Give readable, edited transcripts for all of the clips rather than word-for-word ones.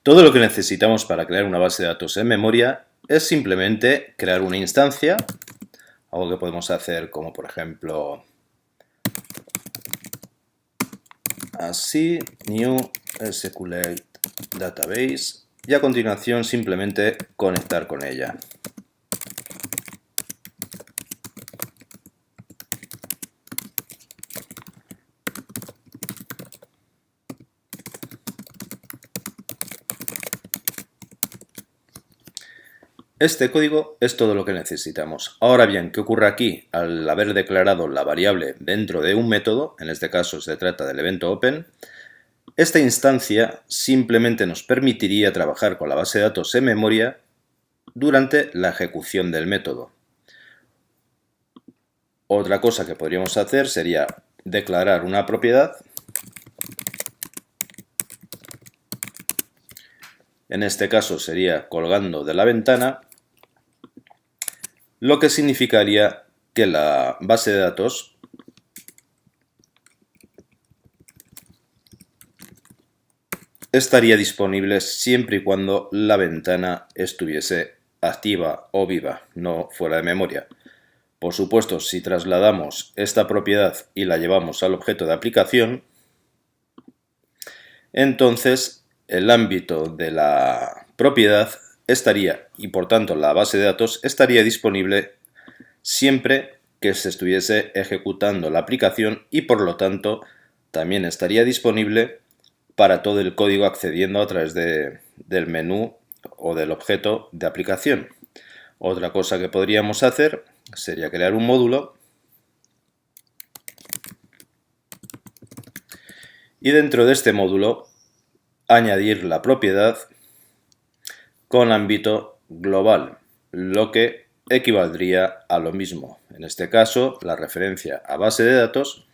Todo lo que necesitamos para crear una base de datos en memoria es simplemente crear una instancia, algo que podemos hacer como por ejemplo así, new SQLite database, y a continuación simplemente conectar con ella. Este código es todo lo que necesitamos. Ahora bien, ¿qué ocurre aquí? Al haber declarado la variable dentro de un método, en este caso se trata del evento open, esta instancia simplemente nos permitiría trabajar con la base de datos en memoria durante la ejecución del método. Otra cosa que podríamos hacer sería declarar una propiedad. En este caso sería colgando de la ventana, lo que significaría que la base de datos estaría disponible siempre y cuando la ventana estuviese activa o viva, no fuera de memoria. Por supuesto, si trasladamos esta propiedad y la llevamos al objeto de aplicación, entonces el ámbito de la propiedad estaría, y por tanto la base de datos estaría disponible siempre que se estuviese ejecutando la aplicación y por lo tanto también estaría disponible para todo el código accediendo a través del menú o del objeto de aplicación. Otra cosa que podríamos hacer sería crear un módulo y dentro de este módulo añadir la propiedad con ámbito global, lo que equivaldría a lo mismo. En este caso, la referencia a base de datos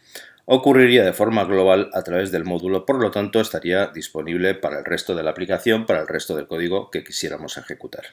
ocurriría de forma global a través del módulo, por lo tanto estaría disponible para el resto de la aplicación, para el resto del código que quisiéramos ejecutar.